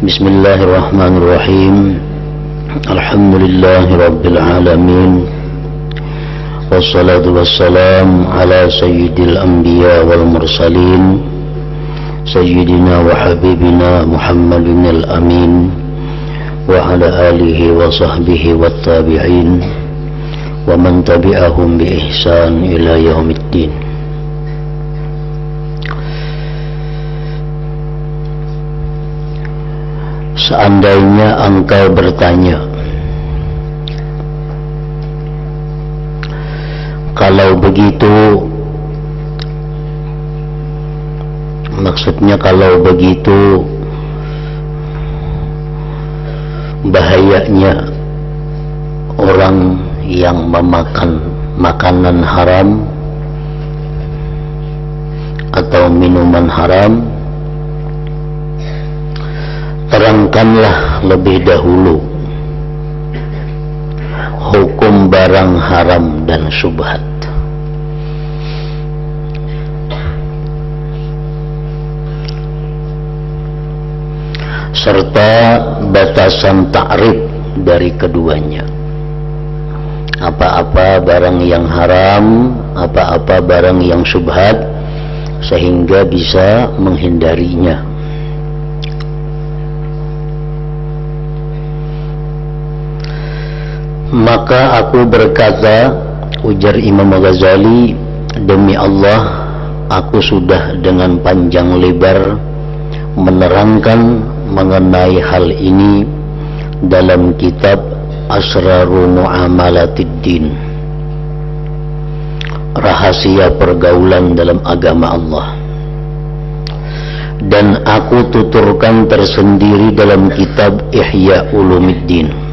Bismillahirrahmanirrahim. Alhamdulillahi rabbil alamin. Wassalatu wassalam ala sayyidil anbiya wal mursalin, sayyidina wa habibina Muhammadin al-amin, wa ala alihi wa sahbihi wat tabi'in, wa man tabi'ahum bi ihsan ila yaumiddin. Seandainya engkau bertanya, kalau begitu, maksudnya kalau begitu bahayanya orang yang memakan makanan haram atau minuman haram, terangkanlah lebih dahulu hukum barang haram dan syubhat, serta batasan ta'rif dari keduanya. Apa-apa barang yang haram, apa-apa barang yang syubhat, sehingga bisa menghindarinya. Maka aku berkata, ujar Imam Ghazali, demi Allah, aku sudah dengan panjang lebar menerangkan mengenai hal ini dalam kitab Asraru Mu'amalatiddin, rahasia pergaulan dalam agama Allah, dan aku tuturkan tersendiri dalam kitab Ihya Ulumiddin.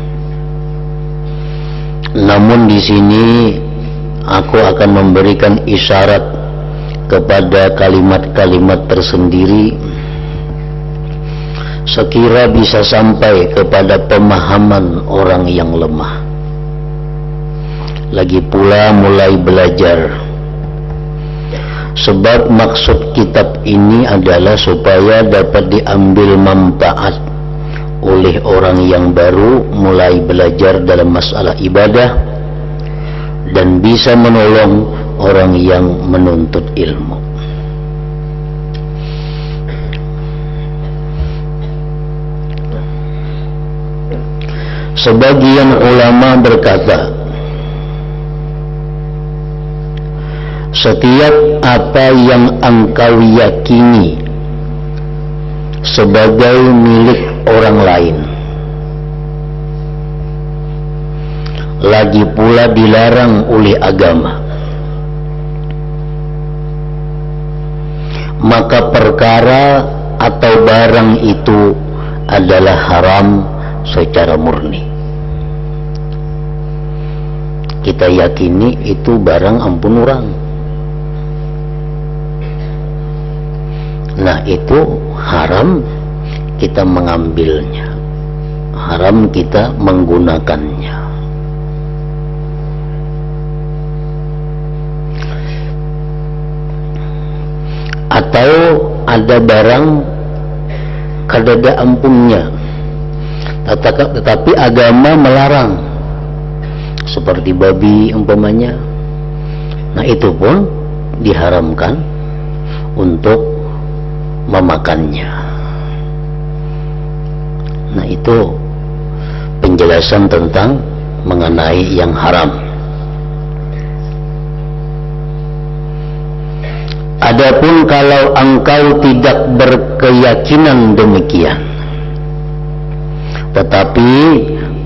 Namun di sini aku akan memberikan isyarat kepada kalimat-kalimat tersendiri sekira bisa sampai kepada pemahaman orang yang lemah. Lagi pula mulai belajar. Sebab maksud kitab ini adalah supaya dapat diambil manfaat oleh orang yang baru mulai belajar dalam masalah ibadah, dan bisa menolong orang yang menuntut ilmu. Sebagian ulama berkata, setiap apa yang engkau yakini sebagai milik orang lain, lagi pula dilarang oleh agama, maka perkara atau barang itu adalah haram secara murni. Kita yakini itu barang ampun orang, nah itu haram kita mengambilnya, haram kita menggunakannya. Atau ada barang kadada ampunnya, tetapi agama melarang, seperti babi umpamanya, nah itu pun diharamkan untuk memakannya. Nah itu penjelasan tentang mengenai yang haram. Adapun kalau engkau tidak berkeyakinan demikian, tetapi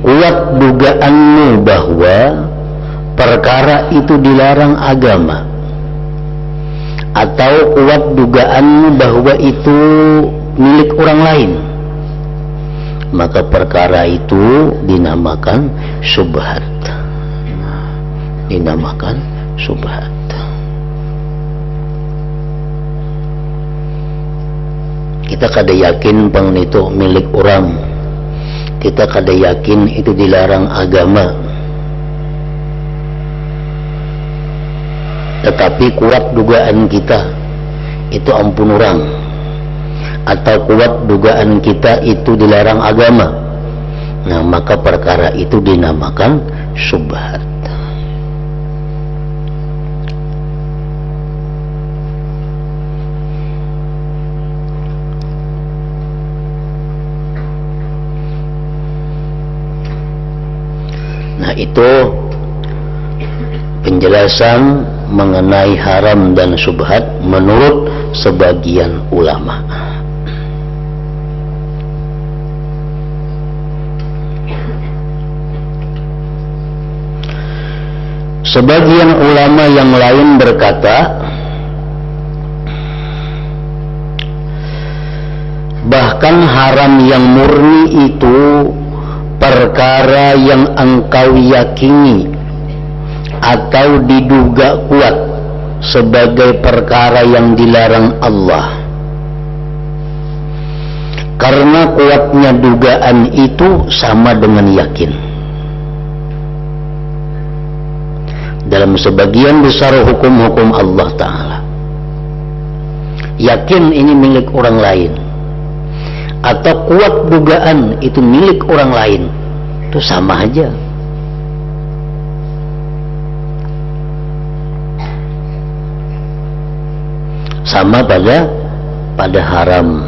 kuat dugaanmu bahwa perkara itu dilarang agama, atau kuat dugaanmu bahwa itu milik orang lain, maka perkara itu dinamakan syubhat. Dinamakan syubhat. Kita kada yakin pang itu milik orang, kita kada yakin itu dilarang agama, tetapi kuat dugaan kita itu ampun orang, atau kuat dugaan kita itu dilarang agama, nah maka perkara itu dinamakan syubhat. Nah itu penjelasan mengenai haram dan syubhat menurut sebagian ulama. Sebagian ulama yang lain berkata, bahkan haram yang murni itu perkara yang engkau yakini atau diduga kuat sebagai perkara yang dilarang Allah. Karena kuatnya dugaan itu sama dengan yakin. Dalam sebagian besar hukum-hukum Allah Ta'ala, yakin ini milik orang lain atau kuat dugaan itu milik orang lain, itu sama aja. Sama pada haram.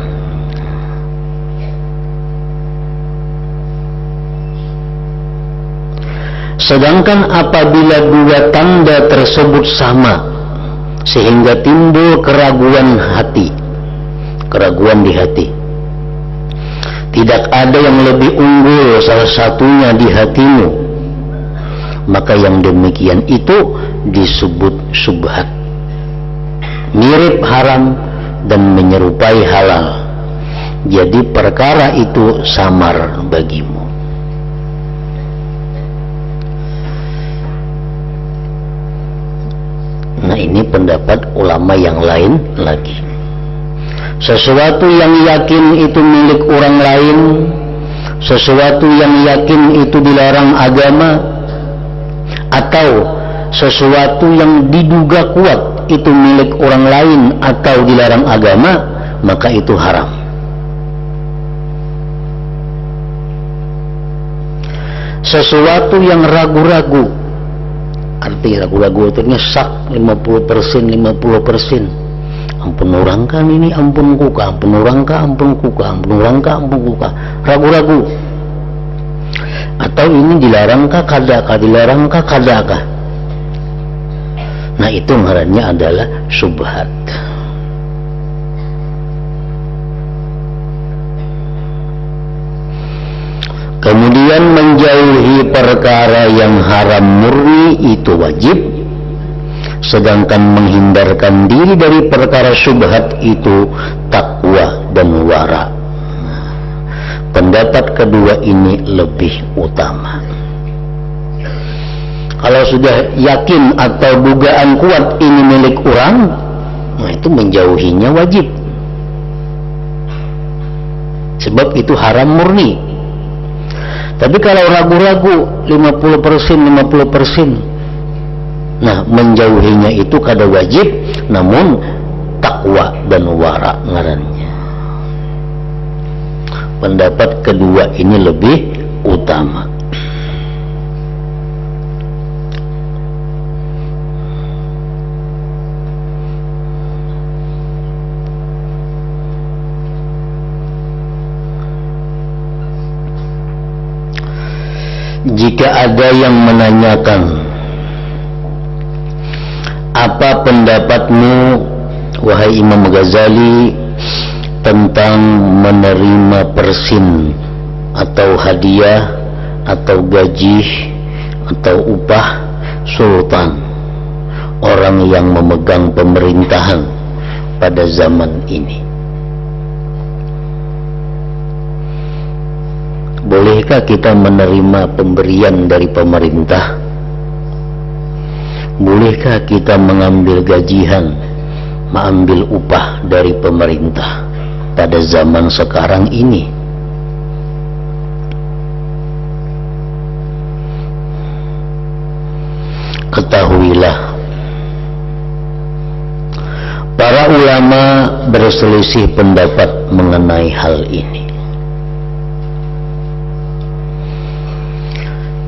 Sedangkan apabila dua tanda tersebut sama sehingga timbul keraguan di hati, tidak ada yang lebih unggul salah satunya di hatimu, maka yang demikian itu disebut syubhat, mirip haram dan menyerupai halal. Jadi perkara itu samar bagimu. Nah ini pendapat ulama yang lain lagi. Sesuatu yang yakin itu milik orang lain, sesuatu yang yakin itu dilarang agama, atau sesuatu yang diduga kuat itu milik orang lain atau dilarang agama, maka itu haram. Sesuatu yang ragu-ragu, arti ragu-ragu itu nyesak 50%, 50%. Ampun orang kan ini, ampun kuka, ampun orang ka, ampun kuka, ampun orang ka, ampun kuka. Ragu-ragu. Atau ini dilarang ka kadaka, dilarang ka kadaka. Nah itu ngarannya adalah syubhat. Kemudian menjauhi perkara yang haram murni itu wajib, sedangkan menghindarkan diri dari perkara syubhat itu takwa dan wara. Pendapat kedua ini lebih utama. Kalau sudah yakin atau dugaan kuat ini milik orang, nah itu menjauhinya wajib, sebab itu haram murni. Tapi kalau ragu-ragu 50%, 50%, nah menjauhinya itu kada wajib, namun takwa dan wara ngarannya. Pendapat kedua ini lebih utama. Jika ada yang menanyakan, apa pendapatmu wahai Imam Ghazali tentang menerima persin atau hadiah atau gaji atau upah sultan, orang yang memegang pemerintahan pada zaman ini? Bolehkah kita menerima pemberian dari pemerintah? Bolehkah kita mengambil gajian, mengambil upah dari pemerintah pada zaman sekarang ini? Ketahuilah, Para ulama berselisih pendapat mengenai hal ini.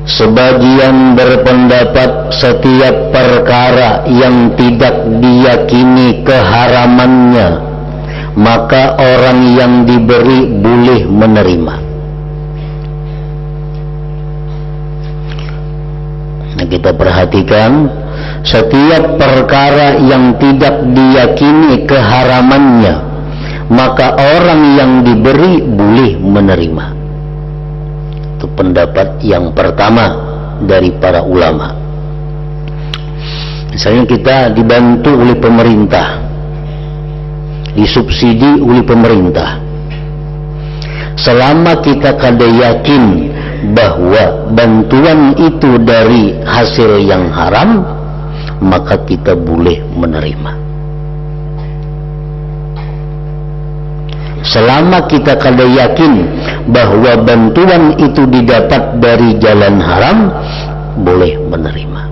Sebagian berpendapat setiap perkara yang tidak diyakini keharamannya, maka orang yang diberi boleh menerima. Nah, kita perhatikan, setiap perkara yang tidak diyakini keharamannya, maka orang yang diberi boleh menerima. Itu pendapat yang pertama dari para ulama. Misalnya kita dibantu oleh pemerintah, disubsidi oleh pemerintah. Selama kita kada yakin bahwa bantuan itu dari hasil yang haram, maka kita boleh menerima. Selama kita kada yakin bahwa bantuan itu didapat dari jalan haram, boleh menerima.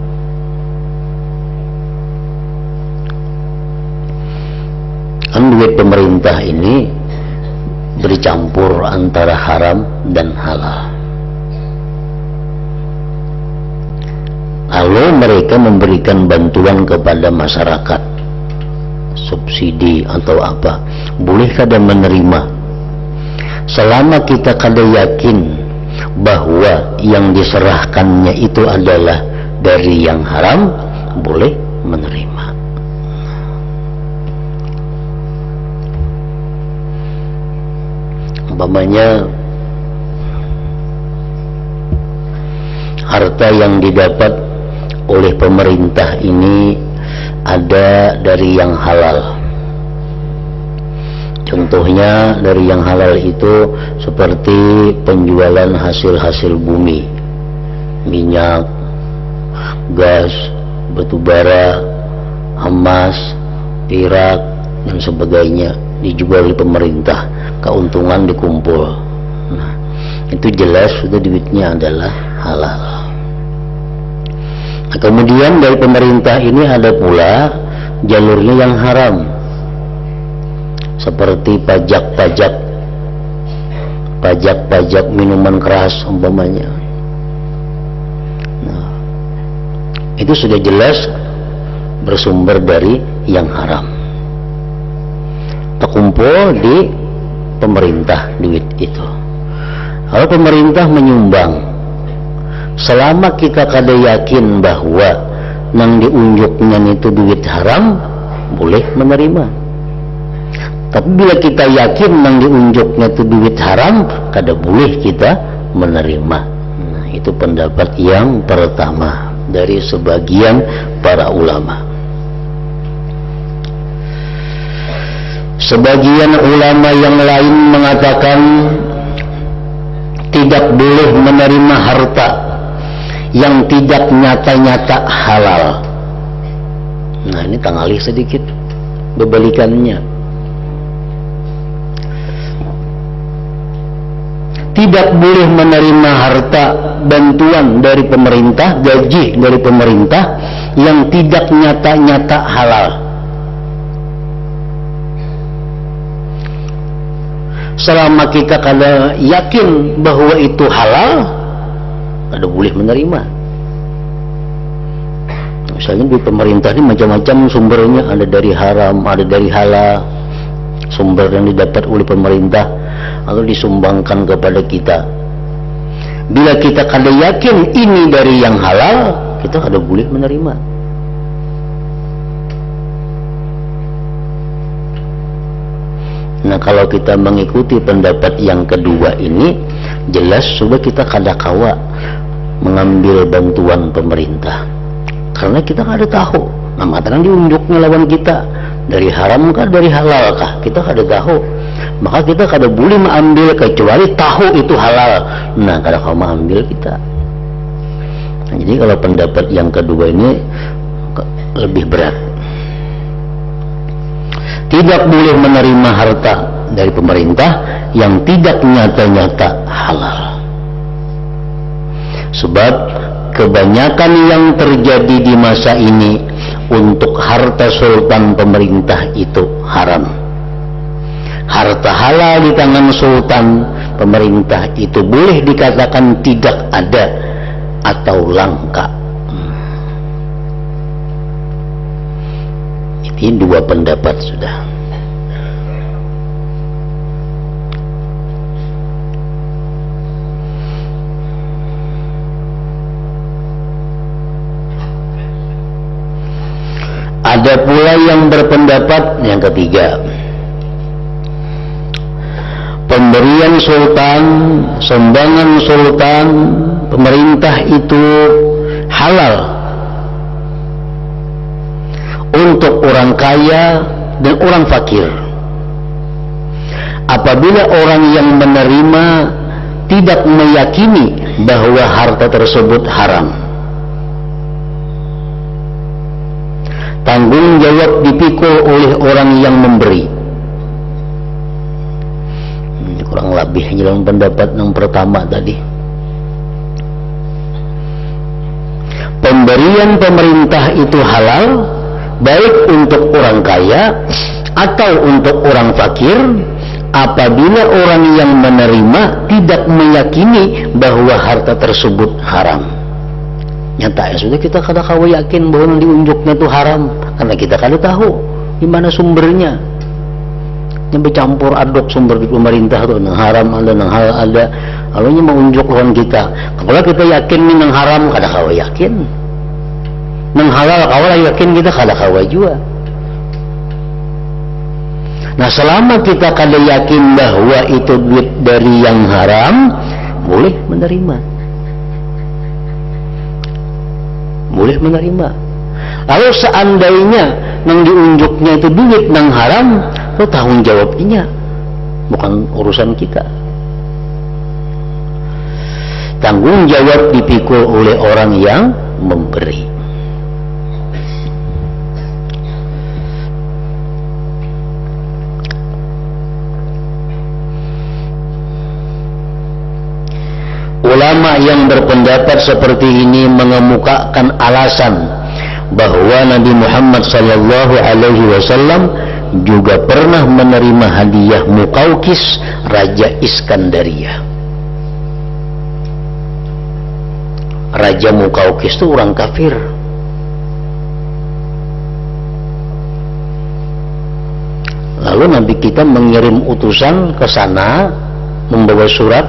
Kan duit pemerintah ini bercampur antara haram dan halal. Lalu mereka memberikan bantuan kepada masyarakat, subsidi atau apa, boleh kada menerima. Selama kita kada yakin bahwa yang diserahkannya itu adalah dari yang haram, boleh menerima. Umpamanya harta yang didapat oleh pemerintah ini ada dari yang halal. Contohnya dari yang halal itu seperti penjualan hasil-hasil bumi, minyak, gas, batu bara, emas, perak dan sebagainya dijual oleh pemerintah, keuntungan dikumpul. Nah, itu jelas sudah duitnya adalah halal. Nah, kemudian dari pemerintah ini ada pula jalurnya yang haram, seperti pajak minuman keras umpamanya. Nah, itu sudah jelas bersumber dari yang haram, terkumpul di pemerintah duit itu. Kalau pemerintah menyumbang, selama kita kada yakin bahwa nang diunjuknya itu duit haram, boleh menerima. Tapi bila kita yakin nang diunjuknya itu duit haram, kada boleh kita menerima. Nah, itu pendapat yang pertama dari sebagian para ulama. Sebagian ulama yang lain mengatakan tidak boleh menerima harta yang tidak nyata-nyata halal. Nah, ini tangalih sedikit berbalikannya. Tidak boleh menerima harta bantuan dari pemerintah, gaji dari pemerintah yang tidak nyata-nyata halal. Selama kita kada yakin bahwa itu halal, kada boleh menerima. Misalnya di pemerintah ini macam-macam sumbernya, ada dari haram, ada dari halal. Sumber yang didapat oleh pemerintah atau disumbangkan kepada kita. Bila kita kada yakin ini dari yang halal, kita kada boleh menerima. Nah, kalau kita mengikuti pendapat yang kedua ini, jelas sudah kita kada kawa mengambil bantuan pemerintah, karena kita kada tahu. Nah, mataran diunjuknya lawan kita dari haram kah, dari halal kah, kita kada tahu. Maka kita kada boleh mengambil kecuali tahu itu halal. Nah, kada kawa mengambil kita. Nah, jadi kalau pendapat yang kedua ini lebih berat. Tidak boleh menerima harta dari pemerintah yang tidak nyata-nyata halal. Sebab kebanyakan yang terjadi di masa ini, untuk harta sultan pemerintah itu haram. Harta halal di tangan sultan pemerintah itu boleh dikatakan tidak ada atau langka. Ini dua pendapat sudah. Ada pula yang berpendapat yang ketiga, pemberian sultan, sumbangan sultan pemerintah itu halal untuk orang kaya dan orang fakir. Apabila orang yang menerima tidak meyakini bahwa harta tersebut haram, tanggung jawab dipikul oleh orang yang memberi. Ini kurang lebih dalam pendapat yang pertama tadi. Pemberian pemerintah itu halal baik untuk orang kaya atau untuk orang fakir apabila orang yang menerima tidak meyakini bahwa harta tersebut haram. Nyata ya sudah, kita kada kawa yakin bahwa yang diunjuknya itu haram karena kita kada tahu di mana sumbernya. Yang bercampur aduk sumber di pemerintah itu nang haram ada, nang halal ada. Alanya mengunjuk lawan kita. Kalau kita yakin nih nang haram kada kawa yakin. Nang halal kawa yakin kita kada kawa juga. Nah, selama kita kada yakin bahwa itu duit dari yang haram, boleh menerima. Boleh menerima. Lalu seandainya nang diunjuknya itu duit nang haram, itu tanggung jawabnya bukan urusan kita. Tanggung jawab dipikul oleh orang yang memberi. Ulama yang berpendapat seperti ini mengemukakan alasan bahwa Nabi Muhammad sallallahu alaihi wasallam juga pernah menerima hadiah Muqawqis Raja Iskandaria. Raja Muqawqis itu orang kafir. Lalu Nabi kita mengirim utusan ke sana membawa surat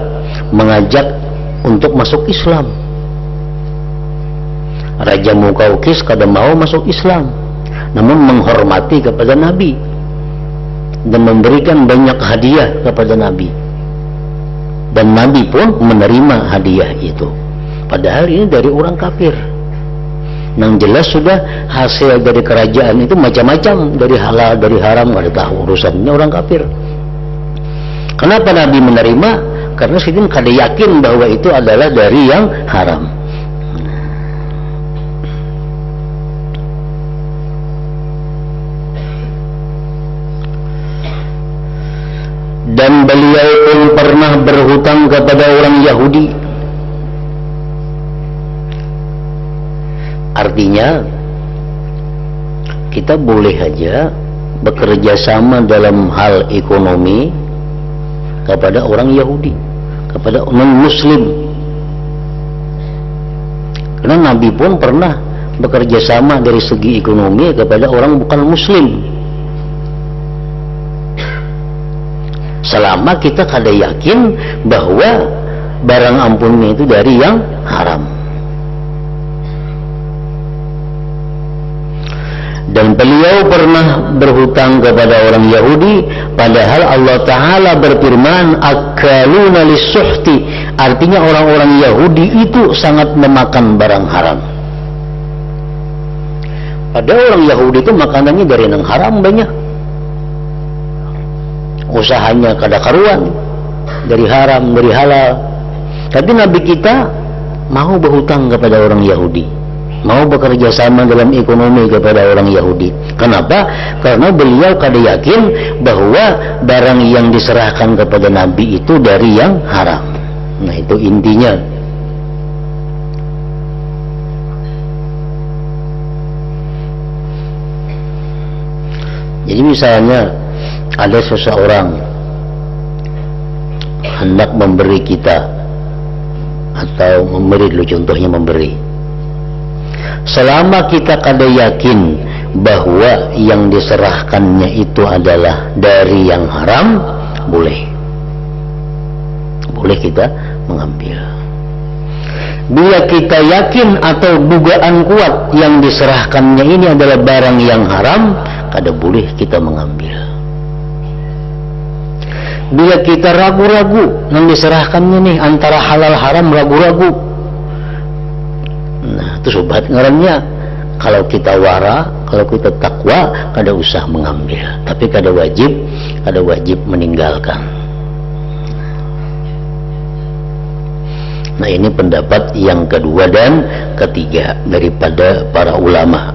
mengajak untuk masuk Islam. Raja Muqawqis kada mau masuk Islam, namun menghormati kepada Nabi dan memberikan banyak hadiah kepada Nabi, dan Nabi pun menerima hadiah itu. Padahal ini dari orang kafir. Nang jelas sudah hasil dari kerajaan itu macam-macam, dari halal dari haram, ada tahu urusannya orang kafir. Kenapa Nabi menerima? Karena sidin kada yakin bahwa itu adalah dari yang haram. Dan beliau pun pernah berhutang kepada orang Yahudi. Artinya kita boleh aja bekerja sama dalam hal ekonomi kepada orang Yahudi, kepada non-Muslim. Karena Nabi pun pernah bekerja sama dari segi ekonomi kepada orang bukan Muslim. Selama kita kada yakin bahwa barang ampunnya itu dari yang haram. Dan beliau pernah berhutang kepada orang Yahudi, padahal Allah Ta'ala berfirman akaluna lis-suhti, artinya orang-orang Yahudi itu sangat memakan barang haram. Padahal orang Yahudi itu makanannya dari yang haram banyak, usahanya kada karuan, dari haram, dari halal. Tapi Nabi kita mau berhutang kepada orang Yahudi, mau bekerja sama dalam ekonomi kepada orang Yahudi. Kenapa? Karena beliau kada yakin bahwa barang yang diserahkan kepada Nabi itu dari yang haram. Nah, itu intinya. Jadi misalnya ada seseorang hendak memberi kita, atau memberi dulu contohnya memberi, selama kita kada yakin bahwa yang diserahkannya itu adalah dari yang haram, boleh kita mengambil. Bila kita yakin atau dugaan kuat yang diserahkannya ini adalah barang yang haram, kada boleh kita mengambil. Bila kita ragu-ragu yang diserahkannya nih antara halal haram, ragu-ragu, nah itu sobat ngarannya, kalau kita wara, kalau kita takwa, kada usah mengambil, tapi kada wajib meninggalkan. Nah ini pendapat yang kedua dan ketiga daripada para ulama.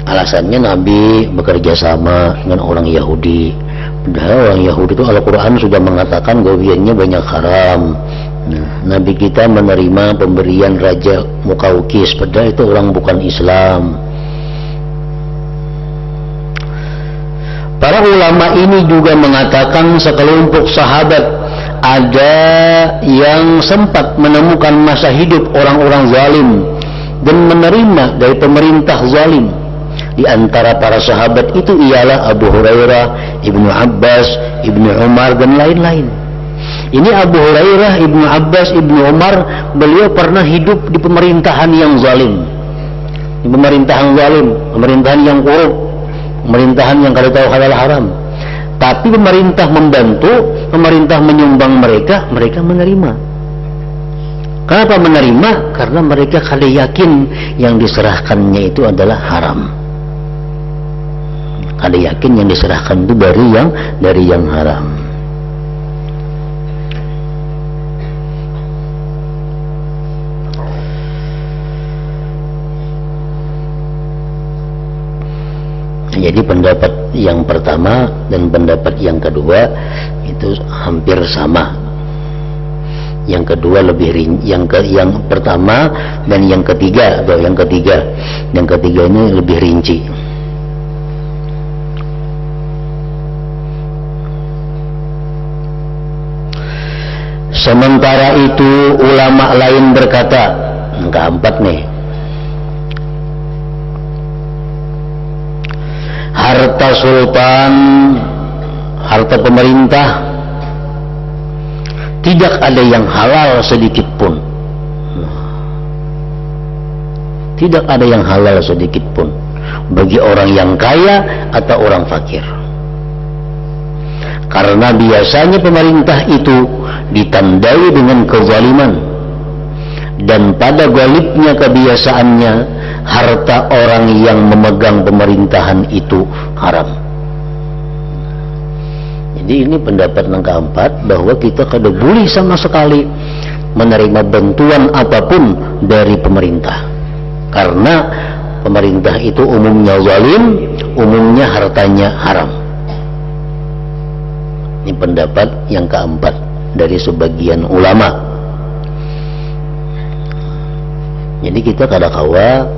Alasannya Nabi bekerja sama dengan orang Yahudi. Padahal orang Yahudi itu Al-Quran sudah mengatakan gawiannya banyak haram. Nah, Nabi kita menerima pemberian Raja Mukaukis, padahal itu orang bukan Islam. Para ulama ini juga mengatakan sekelompok sahabat ada yang sempat menemukan masa hidup orang-orang zalim dan menerima dari pemerintah zalim. Di antara para sahabat itu ialah Abu Hurairah, Ibnu Abbas, Ibnu Umar dan lain-lain. Ini Abu Hurairah, Ibnu Abbas, Ibnu Umar, beliau pernah hidup di pemerintahan yang zalim, di pemerintahan zalim, pemerintahan yang korup, pemerintahan yang kada tahu halal haram. Tapi pemerintah membantu, pemerintah menyumbang mereka menerima. Kenapa menerima? Karena mereka kada yakin yang diserahkannya itu adalah haram. Kada yakin yang diserahkan itu dari yang haram. Jadi pendapat yang pertama dan pendapat yang kedua itu hampir sama. Yang kedua lebih yang pertama dan yang ketiga ini lebih rinci. Sementara itu ulama lain berkata, yang keempat nih, harta sultan, harta pemerintah tidak ada yang halal sedikit pun. Tidak ada yang halal sedikit pun bagi orang yang kaya atau orang fakir. Karena biasanya pemerintah itu ditandai dengan kezaliman, dan pada galibnya kebiasaannya harta orang yang memegang pemerintahan itu haram. Jadi ini pendapat yang keempat, bahwa kita kada boleh sama sekali menerima bantuan apapun dari pemerintah, karena pemerintah itu umumnya zalim, umumnya hartanya haram. Ini pendapat yang keempat dari sebagian ulama. Jadi kita kada kawa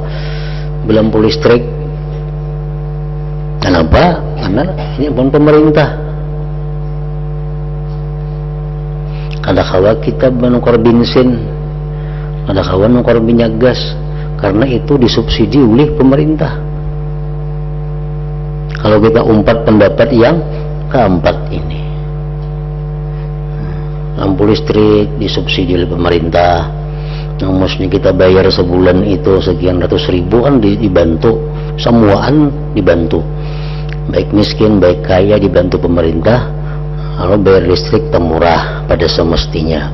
belampu listrik. Kenapa? Karena ini bukan pemerintah. Kada kawa kita menukar bensin, kada kawa menukar minyak gas, karena itu disubsidi oleh pemerintah. Kalau kita umpat pendapat yang keempat ini, lampu listrik disubsidi oleh pemerintah, yang mestinya kita bayar sebulan itu sekian ratus ribu, kan dibantu, semuaan dibantu, baik miskin baik kaya dibantu pemerintah. Kalau bayar listrik temurah pada semestinya.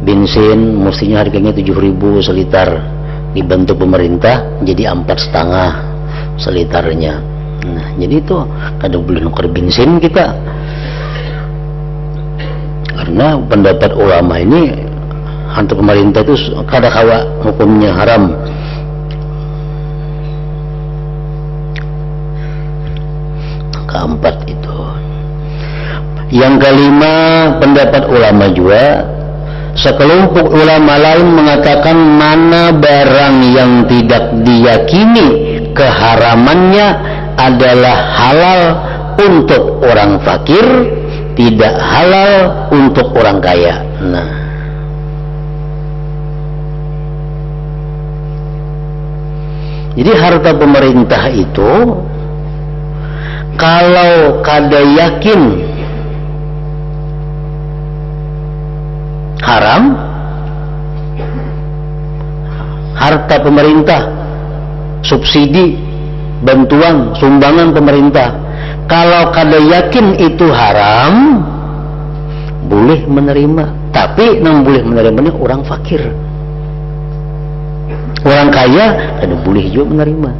Bensin mestinya harganya 7.000 seliter, dibantu pemerintah jadi 4,5 seliternya. Nah, jadi itu kada boleh nuker bensin kita. Karena pendapat ulama ini, hantu pemerintah itu kada kawa hukumnya haram. Keempat itu. Yang kelima, pendapat ulama juga, sekelompok ulama lain mengatakan mana barang yang tidak diyakini keharamannya adalah halal untuk orang fakir, tidak halal untuk orang kaya. Nah, jadi harta pemerintah itu kalau kada yakin haram, harta pemerintah, subsidi, bantuan, sumbangan pemerintah, kalau kada yakin itu haram, boleh menerima. Tapi yang boleh menerimanya orang fakir. Orang kaya kada boleh juga menerima.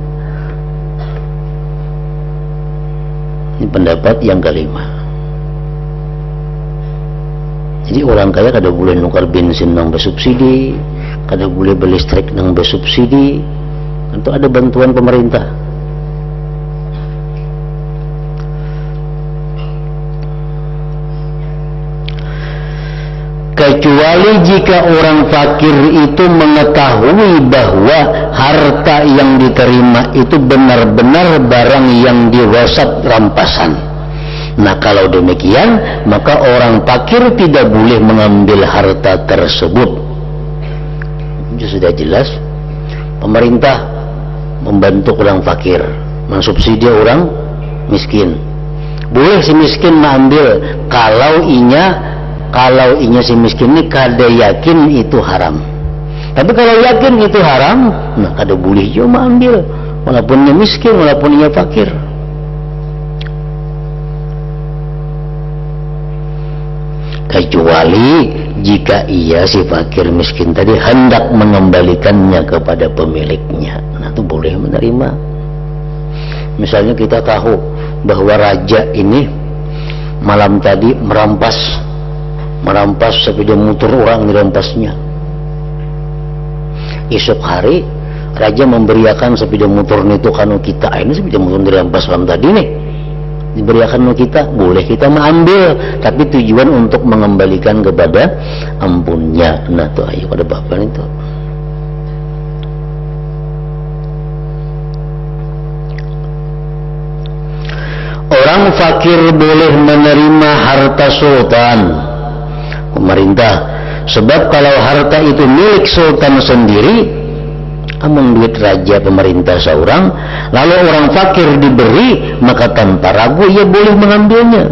Ini pendapat yang kelima. Jadi orang kaya kada boleh nukar bensin yang bersubsidi, kada boleh beli listrik yang bersubsidi. Itu ada bantuan pemerintah. Kecuali jika orang fakir itu mengetahui bahwa harta yang diterima itu benar-benar barang yang dirosat rampasan. Nah, kalau demikian, maka orang fakir tidak boleh mengambil harta tersebut. Itu sudah jelas. Pemerintah membantu orang fakir, mensubsidi orang miskin. Boleh si miskin mengambil kalau inya si miskin ini kada yakin itu haram. Tapi kalau yakin itu haram, nah kada boleh juga mengambil, walaupun ia miskin, walaupun ia fakir. Kecuali jika ia si fakir miskin tadi hendak mengembalikannya kepada pemiliknya, nah itu boleh menerima. Misalnya kita tahu bahwa raja ini malam tadi merampas sepeda motor orang, dirampasnya. Esok hari raja memberiakan sepeda motor itu kanu kita, ini sepeda motor dirampas malam tadi nih, diberiakan kita, boleh kita mengambil, tapi tujuan untuk mengembalikan kepada ampunnya. Nah tuh ayo pada bapak itu. Orang fakir boleh menerima harta sultan pemerintah, sebab kalau harta itu milik sultan sendiri, among duit raja pemerintah seorang, lalu orang fakir diberi, maka tanpa ragu ia boleh mengambilnya.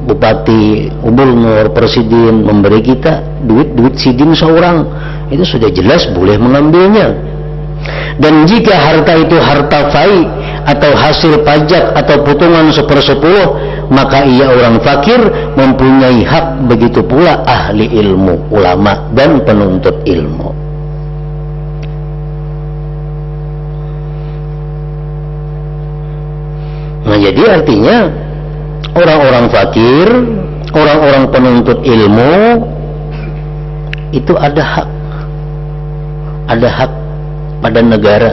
Bupati gubernur presiden memberi kita duit sidin seorang, itu sudah jelas boleh mengambilnya. Dan jika harta itu harta fai atau hasil pajak atau potongan 1/10, maka ia orang fakir mempunyai hak, begitu pula ahli ilmu, ulama dan penuntut ilmu. Nah, jadi artinya orang-orang fakir, orang-orang penuntut ilmu itu ada hak pada negara.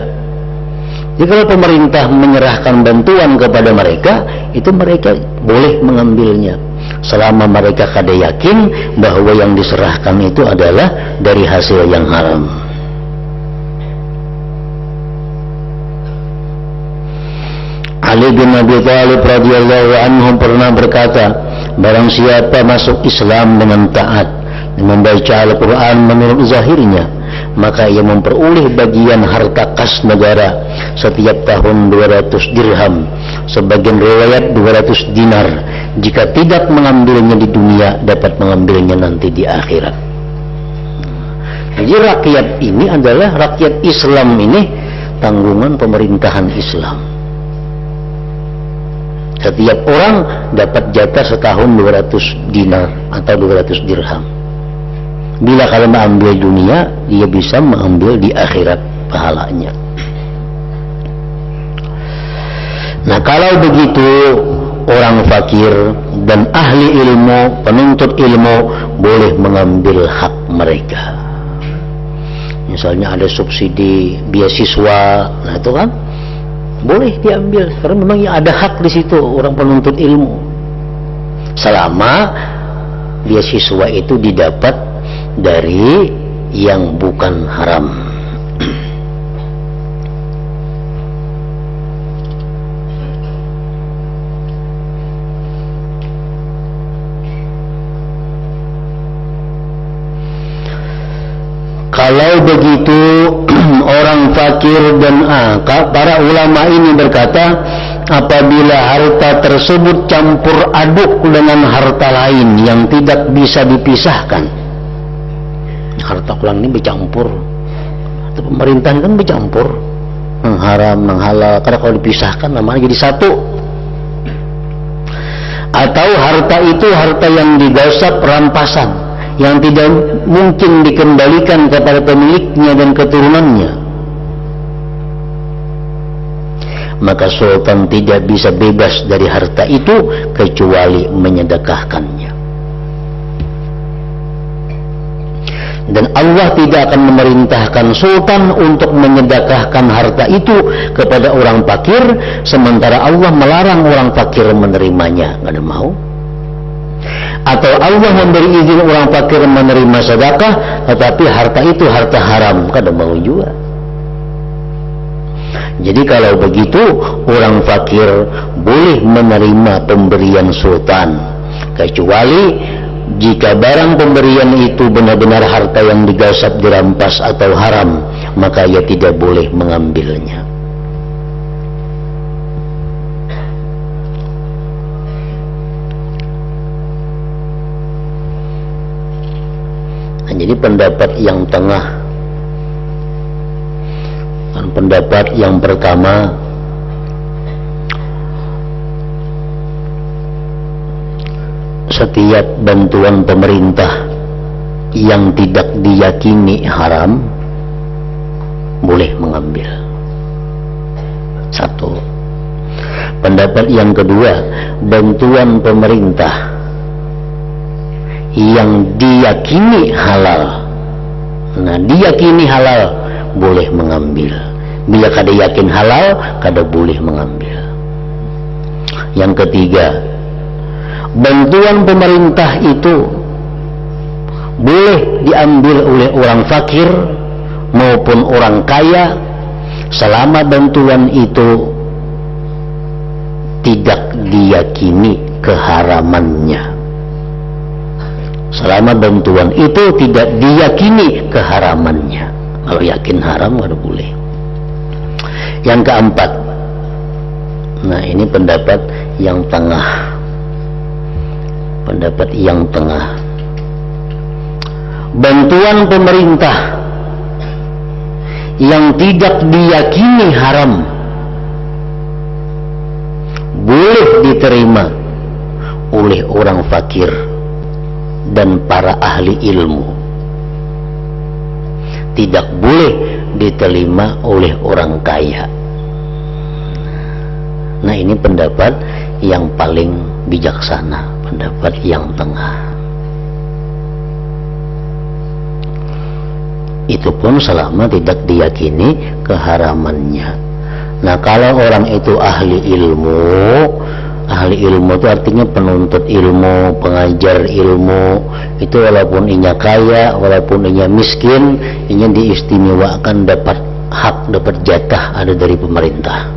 Jadi kalau pemerintah menyerahkan bantuan kepada mereka, itu mereka boleh mengambilnya selama mereka kada yakin bahwa yang diserahkan itu adalah dari hasil yang haram. Ali bin Abi Thalib radhiyallahu anhu pernah berkata, barang siapa masuk Islam dengan taat dan membaca Al-Quran menurut zahirnya, maka ia memperoleh bagian harta kas negara setiap tahun 200 dirham, sebagian riwayat 200 dinar. Jika tidak mengambilnya di dunia, dapat mengambilnya nanti di akhirat. Jadi rakyat ini adalah rakyat Islam, ini tanggungan pemerintahan Islam. Setiap orang dapat jatah setahun 200 dinar atau 200 dirham. Bila kalau mengambil dunia, dia bisa mengambil di akhirat pahalanya. Nah, kalau begitu orang fakir dan ahli ilmu, penuntut ilmu boleh mengambil hak mereka. Misalnya ada subsidi beasiswa, nah itu kan boleh diambil karena memang ada hak di situ orang penuntut ilmu, selama beasiswa itu didapat dari yang bukan haram. Kalau begitu orang fakir dan para ulama ini berkata, apabila harta tersebut campur aduk dengan harta lain yang tidak bisa dipisahkan, harta ulang ini bercampur, harta pemerintahan kan bercampur, yang haram, yang halal, karena kalau dipisahkan namanya jadi satu. Atau harta itu harta yang digasap rampasan, yang tidak mungkin dikembalikan kepada pemiliknya dan keturunannya, maka sultan tidak bisa bebas dari harta itu kecuali menyedekahkannya. Dan Allah tidak akan memerintahkan sultan untuk menyedekahkan harta itu kepada orang fakir, sementara Allah melarang orang fakir menerimanya. Nggak ada mau. Atau Allah memberi izin orang fakir menerima sedekah, tetapi harta itu harta haram, kada mau juga. Jadi kalau begitu orang fakir boleh menerima pemberian sultan, kecuali jika barang pemberian itu benar-benar harta yang digasap, dirampas atau haram, maka ia tidak boleh mengambilnya. Jadi pendapat yang tengah, dan pendapat yang pertama, setiap bantuan pemerintah yang tidak diyakini haram boleh mengambil. Satu. Pendapat yang kedua, bantuan pemerintah yang diyakini halal, nah diyakini halal boleh mengambil. Bila kada yakin halal, kada boleh mengambil. Yang ketiga, bantuan pemerintah itu boleh diambil oleh orang fakir maupun orang kaya selama bantuan itu tidak diyakini keharamannya. Selama bantuan itu tidak diyakini keharamannya. Kalau yakin haram nggak boleh. Yang keempat, nah ini pendapat yang tengah. Pendapat yang tengah, bantuan pemerintah yang tidak diyakini haram boleh diterima oleh orang fakir dan para ahli ilmu, tidak boleh diterima oleh orang kaya. Nah ini pendapat yang paling bijaksana, pendapat yang tengah. Itu pun selama tidak diyakini keharamannya. Nah kalau orang itu ahli ilmu itu artinya penuntut ilmu, pengajar ilmu, itu walaupun inya kaya, walaupun inya miskin, inya diistimewakan dapat hak, dapat jatah ada dari pemerintah.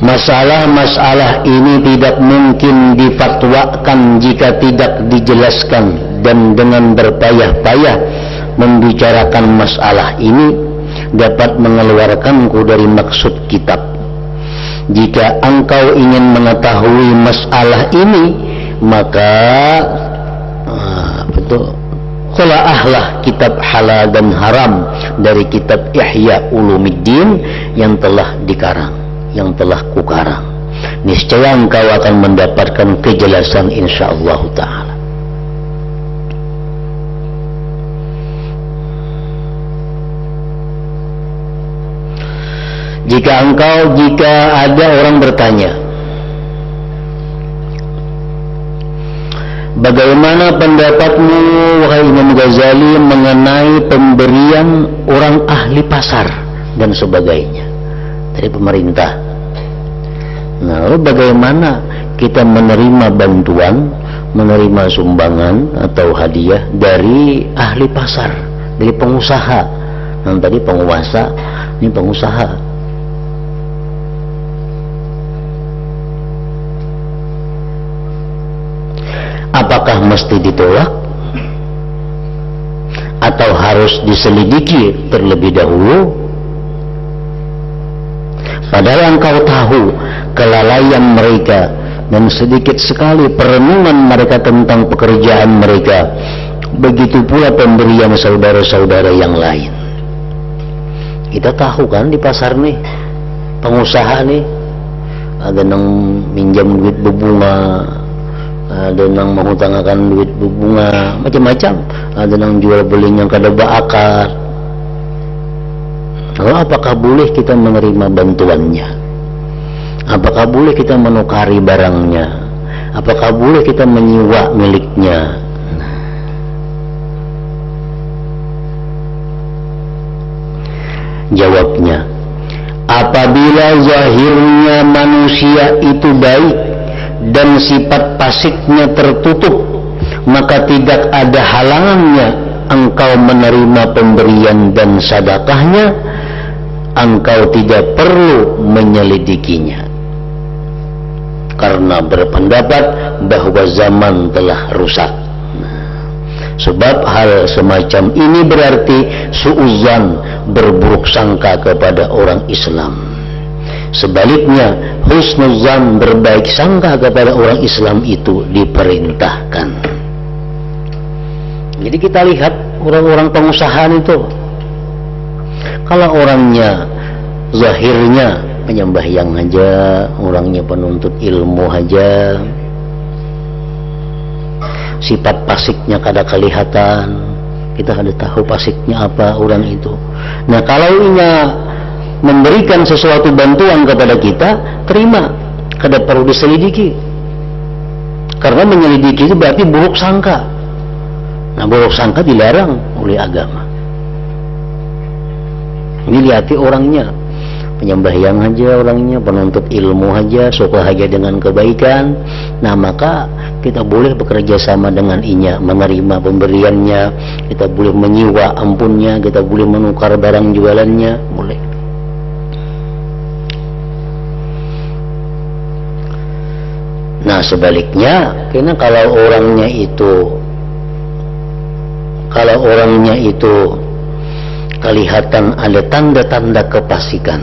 Masalah-masalah ini tidak mungkin difatwakan jika tidak dijelaskan, dan dengan berpayah-payah membicarakan masalah ini dapat mengeluarkanku dari maksud kitab. Jika engkau ingin mengetahui masalah ini, maka khulaahlah kitab halal dan haram dari kitab Ihya Ulumuddin yang telah dikarang, yang telah kukarang. Niscaya engkau akan mendapatkan kejelasan insyaallah ta'ala. Jika ada orang bertanya, Bagaimana pendapatmu wahai Imam Ghazali mengenai pemberian orang ahli pasar dan sebagainya dari pemerintah? Nah, lalu bagaimana kita menerima bantuan, menerima sumbangan atau hadiah dari ahli pasar, dari pengusaha? Yang tadi penguasa, ini pengusaha. Apakah mesti ditolak atau harus diselidiki terlebih dahulu? Padahal engkau tahu kelalaian mereka dan sedikit sekali perenungan mereka tentang pekerjaan mereka. Begitu pula pemberian saudara-saudara yang lain. Kita tahu kan di pasar nih, pengusaha nih, ada yang minjam duit berbunga, ada yang menghutangkan duit berbunga, macam-macam. Ada yang jual belinya kada berakar. Lalu apakah boleh kita menerima bantuannya? Apakah boleh kita menukari barangnya? Apakah boleh kita menyewa miliknya? Jawabnya, apabila zahirnya manusia itu baik dan sifat fasiknya tertutup, maka tidak ada halangannya engkau menerima pemberian dan sedekahnya. Engkau tidak perlu menyelidikinya, karena berpendapat bahwa zaman telah rusak. Sebab hal semacam ini berarti suuzan, berburuk sangka kepada orang Islam. Sebaliknya, husnuzan, berbaik sangka kepada orang Islam itu diperintahkan. Jadi kita lihat orang-orang pengusaha itu, kalau orangnya zahirnya penyembahyang aja, orangnya penuntut ilmu aja, sifat pasiknya kada kelihatan, kita kada tahu pasiknya apa orang itu. Nah, kalau inya memberikan sesuatu bantuan kepada kita, terima, kada perlu diselidiki, karena menyelidiki itu berarti buruk sangka. Nah, buruk sangka dilarang oleh agama. Dilihat orangnya, penyembahyang aja orangnya, penuntut ilmu aja, suka aja dengan kebaikan. Nah, maka kita boleh bekerja sama dengan inya, menerima pemberiannya, kita boleh menyewa ampunnya, kita boleh menukar barang jualannya, boleh. Nah, sebaliknya, karena kalau orangnya itu kelihatan ada tanda-tanda kefasikan,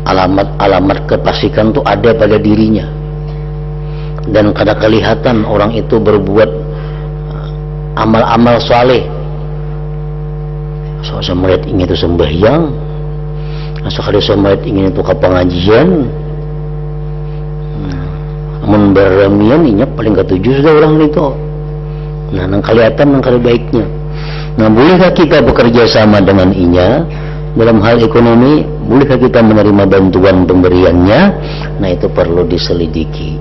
alamat-alamat kefasikan itu ada pada dirinya, dan kada kelihatan orang itu berbuat amal-amal saleh. Saya melihat ingin itu sembahyang, sekali saya melihat ingin itu ke pengajian, amun beramian inya paling ketujuh sudah orang itu. Nah, nang kelihatan nang kada baiknya. Nah, bolehkah kita bekerja sama dengan inya dalam hal ekonomi? Bolehkah kita menerima bantuan pemberiannya? Nah, itu perlu diselidiki.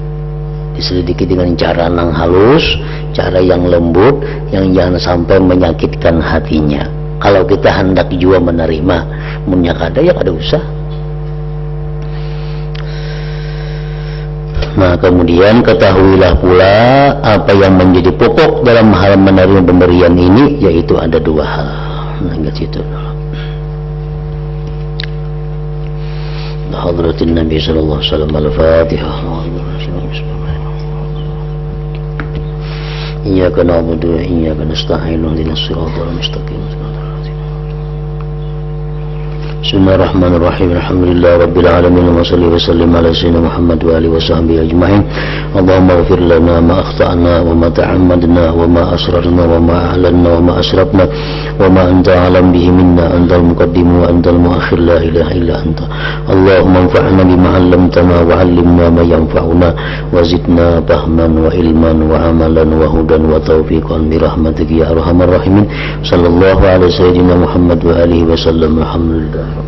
Diselidiki dengan cara nang halus, cara yang lembut, yang jangan sampai menyakitkan hatinya. Kalau kita hendak juga menerima, munnya kada ya kada usah. Nah, kemudian ketahuilah pula apa yang menjadi pokok dalam hal menerima pemberian ini, yaitu ada dua hal. Nah, ingat itu. Hadratin Nabi sallallahu alaihi wasallam, Al-Fatihah. Iyyaka na'budu wa iyyaka nasta'in, ihdinas siratal mustaqim. Bismillahirrahmanirrahim. Alhamdulillah rabbil alamin, wa salli wa sallim ala sayyidina Muhammad wa alihi wa sahbihi ajma'in. Allahumma ighfir lana ma akhta'na wa ma ta'ammadna wa ma asrarna wa ma a'lanna wa ma asrafna wa ma anta alam bihi minna, antal muqaddim wa antal muakhir, la ilaha illa anta. Allahumma anfa'na bima 'allamtana wa 'allimna ma yanfa'una wa zidna fahman wa ilman wa amalan wa hudan wa tawfiqan bi rahmatika ya arhamar rahimin. Sallallahu alaihi sayyidina Muhammad wa alihi wa sallam. Alhamdulillah.